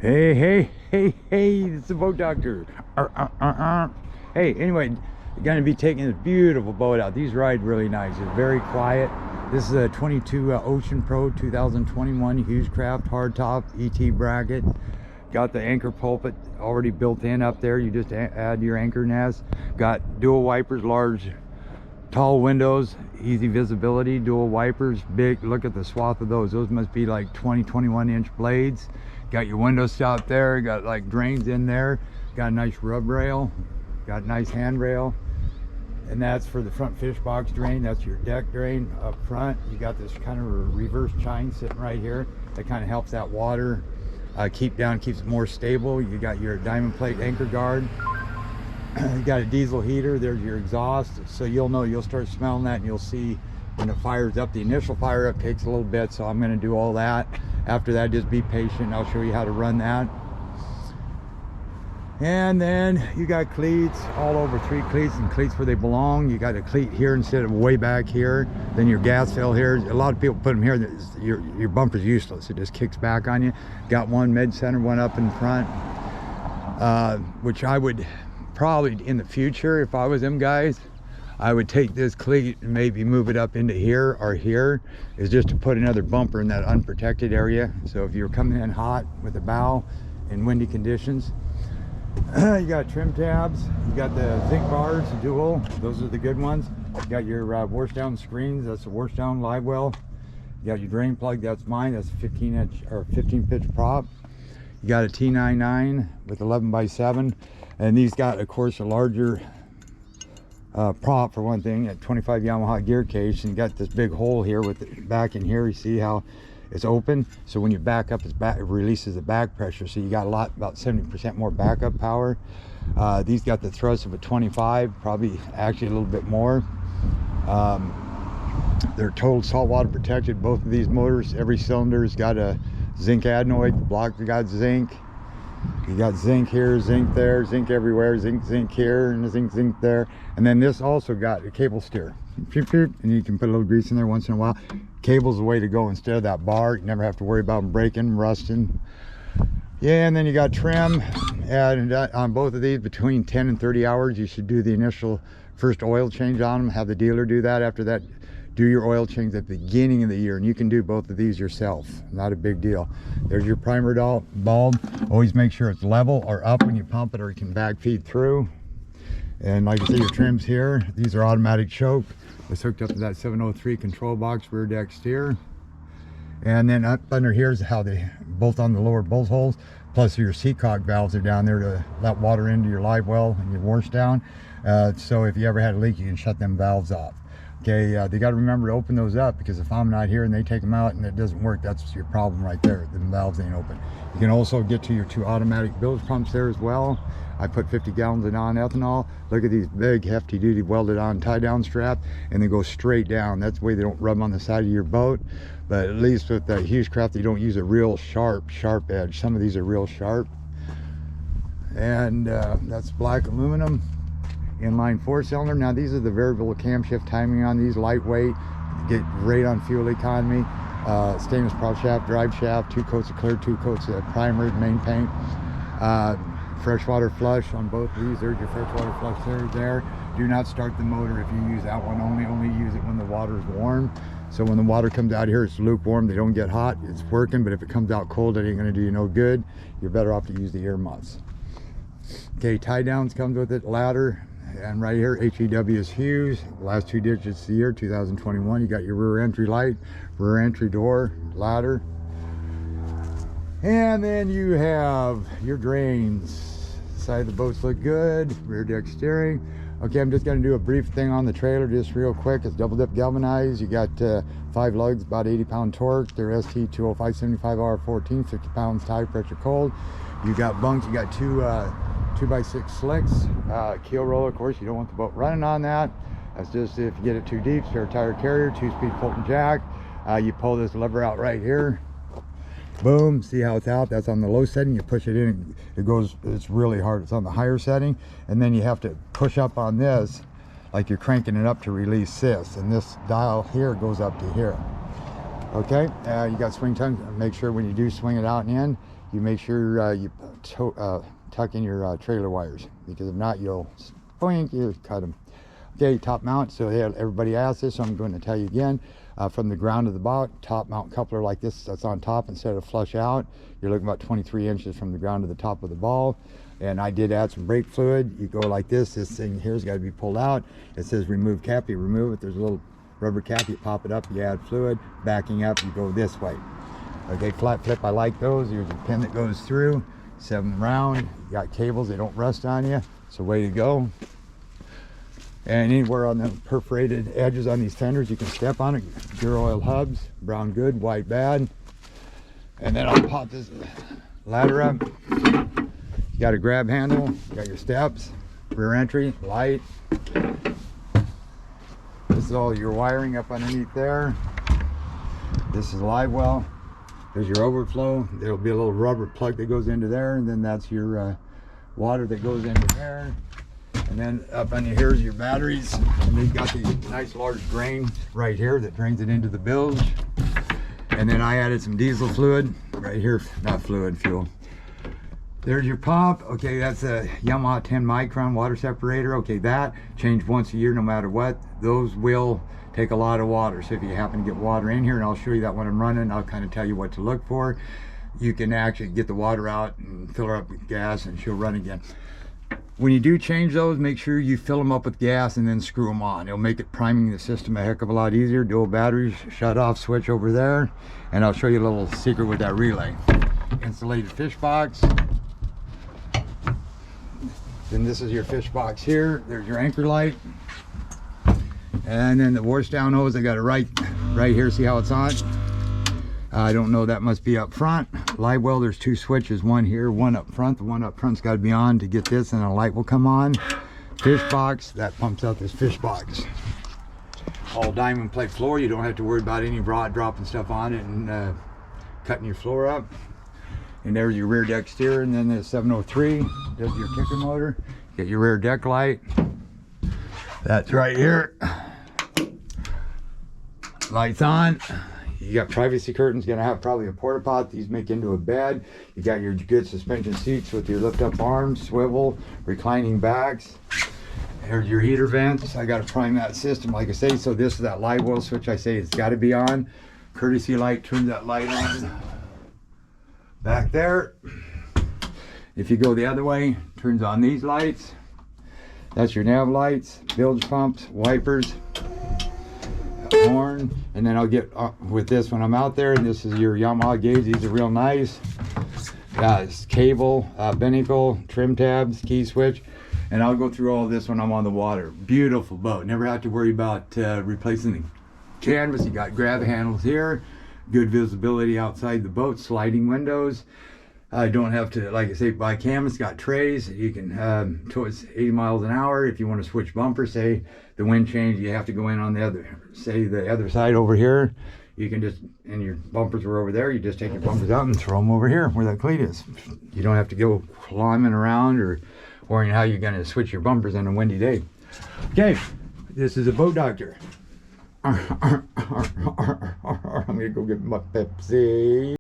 Hey, it's the boat doctor. Hey, anyway, you're gonna be taking this beautiful boat out. These ride really nice. It's very quiet. This is a 22 Ocean Pro 2021 hewewscraft hardtop ET bracket. Got the anchor pulpit already built in up there. You just add your anchor nest. Got dual wipers, large, tall windows, easy visibility, dual wipers, big. Look at the swath of those. Those must be like 21 inch blades. Got your window stop there. Got like drains in there. Got a nice rub rail. Got a nice handrail. And that's for the front fish box drain. That's your deck drain up front. You got this kind of a reverse chine sitting right here. That kind of helps that water keep down, keeps it more stable. You got your diamond plate anchor guard. You got a diesel heater. There's your exhaust, so you'll know, you'll start smelling that and you'll see when it fires up. The initial fire up takes a little bit, so I'm going to do all that. After that, just be patient. I'll show you how to run that. And then you got cleats all over, 3 cleats, and cleats where they belong. You got a cleat here instead of way back here. Then your gas fill here. A lot of people put them here. Your bumper's useless. It just kicks back on you. Got one mid-center, one up in front, which I would probably in the future, if I was them guys, I would take this cleat and maybe move it up into here or here, is just to put another bumper in that unprotected area. So if you're coming in hot with the bow in windy conditions. You got trim tabs, you got the zinc bars, dual, those are the good ones. You got your wash down screens, that's a wash down live well. You got your drain plug, that's mine, that's a 15 inch or 15 pitch prop. You got a T99 with 11x7, and these got, of course, a larger prop for one thing, at 25 Yamaha gear cage. And you got this big hole here with the back in here. You see how it's open, so when you back up, it releases the back pressure, so you got about 70% more backup power. These got the thrust of a 25, probably actually a little bit more. They're total saltwater protected, both of these motors. Every cylinder's got a zinc adenoid. The block got zinc. You got zinc here, zinc there, zinc everywhere, zinc here, and zinc there. And then this also got a cable steer, and you can put a little grease in there once in a while. Cable's the way to go instead of that bar. You never have to worry about them breaking, rusting. Yeah, and then you got trim, and on both of these, between 10 and 30 hours, you should do the initial first oil change on them. Have the dealer do that. After that, do your oil change at the beginning of the year, and you can do both of these yourself. Not a big deal. There's your primer bulb. Always make sure it's level or up when you pump it, or you can back feed through. And like I say, your trims here, these are automatic choke. It's hooked up to that 703 control box rear deck steer. And then up under here is how they bolt on the lower bolt holes. Plus your seatcock valves are down there to let water into your live well and your wash down. So if you ever had a leak, you can shut them valves off. Okay, they got to remember to open those up, because if I'm not here and they take them out and it doesn't work, that's your problem right there. The valves ain't open. You can also get to your 2 automatic bilge pumps there as well. I put 50 gallons of non-ethanol. Look at these big hefty duty welded on tie down strap, and they go straight down. That's the way they don't rub on the side of your boat. But at least with the hewewscraft, you don't use a real sharp edge. Some of these are real sharp. And that's black aluminum inline 4-cylinder. Now these are the variable camshaft timing on these, lightweight, get great on fuel economy. Stainless prop shaft, drive shaft, 2 coats of clear, 2 coats of primer, main paint. Freshwater flush on both of these. There's your freshwater flush there. Do not start the motor if you use that one. Only use it when the water is warm. So when the water comes out here, it's lukewarm, they don't get hot, it's working. But if it comes out cold, it ain't gonna do you no good. You're better off to use the ear muffs. Okay, tie downs comes with it, ladder. And right here, HEW is Hughes. Last 2 digits of the year, 2021. You got your rear entry light, rear entry door, ladder. And then you have your drains. Side of the boats look good, rear deck steering. Okay, I'm just gonna do a brief thing on the trailer just real quick. It's double dip galvanized. You got 5 lugs, about 80-pound torque. They're ST205 75R14, 50 pounds tie pressure cold. You got bunks, you got 2x6 slicks, keel roller. Of course, you don't want the boat running on that. That's just if you get it too deep. Spare tire carrier, 2-speed Fulton jack. You pull this lever out right here. Boom, see how it's out? That's on the low setting. You push it in, it goes, it's really hard. It's on the higher setting, and then you have to push up on this like you're cranking it up to release this, and this dial here goes up to here. Okay, you got swing tongue. Make sure when you do swing it out and in, you make sure you tuck in your trailer wires, because if not, you'll boink, you cut them. Okay, top mount. So yeah, everybody asks this, so I'm going to tell you again. From the ground to the bout, top mount coupler like this that's on top instead of flush out. You're looking about 23 inches from the ground to the top of the ball. And I did add some brake fluid. You go like this. This thing here's got to be pulled out. It says remove cap. You remove it. There's a little rubber cap. You pop it up. You add fluid. Backing up, you go this way. Okay, flat flip. I like those. There's a pin that goes through. 7 round. You got cables. They don't rust on you. So way to go. And anywhere on the perforated edges on these fenders, you can step on it. Pure oil hubs, brown good, white bad. And then I'll pop this ladder up. You got a grab handle, you got your steps, rear entry, light. This is all your wiring up underneath there. This is a live well. There's your overflow. There'll be a little rubber plug that goes into there, and then that's your water that goes into there. And then up under here is your batteries, and you've got these nice large drains right here that drains it into the bilge. And then I added some diesel fluid right here, not fluid, fuel. There's your pump. Okay, that's a Yamaha 10 micron water separator. Okay, that change once a year no matter what. Those will take a lot of water, so if you happen to get water in here, and I'll show you that when I'm running, I'll kind of tell you what to look for. You can actually get the water out and fill her up with gas, and she'll run again. When you do change those, make sure you fill them up with gas and then screw them on. It'll make it priming the system a heck of a lot easier. Dual batteries, shut off switch over there, and I'll show you a little secret with that relay. Insulated fish box. Then this is your fish box here. There's your anchor light. And then the wash down hose, I got it right here. See how it's on? I don't know, that must be up front. Live well, there's 2 switches, one here, one up front. The one up front's got to be on to get this, and a light will come on. Fish box, that pumps out this fish box. All diamond plate floor. You don't have to worry about any rod dropping stuff on it and cutting your floor up. And there's your rear deck steer, and then the 703 does your kicker motor. Get your rear deck light. That's right here. Lights on. You got privacy curtains, gonna have probably a porta pot. These make into a bed. You got your good suspension seats with your lift up arms, swivel, reclining backs. There's your heater vents. I gotta prime that system, like I say. So this is that live well switch I say it's gotta be on. Courtesy light turns that light on. Back there. If you go the other way, turns on these lights. That's your nav lights, bilge pumps, wipers, horn. And then I'll get with this when I'm out there, and this is your Yamaha gauge. These are real nice. Cable, binnacle, trim tabs, key switch, and I'll go through all this when I'm on the water. Beautiful boat. Never have to worry about replacing the canvas. You got grab handles here, good visibility outside the boat, sliding windows. I don't have to, like I say, buy canvas. Got trays. You can towards 80 miles an hour. If you want to switch bumpers, say the wind change, you have to go in on the other, say the other side over here. You can just, and your bumpers were over there, you just take your bumpers out and throw them over here where that cleat is. You don't have to go climbing around or worrying how you're going to switch your bumpers on a windy day. Okay, this is a boat doctor. I'm going to go get my Pepsi.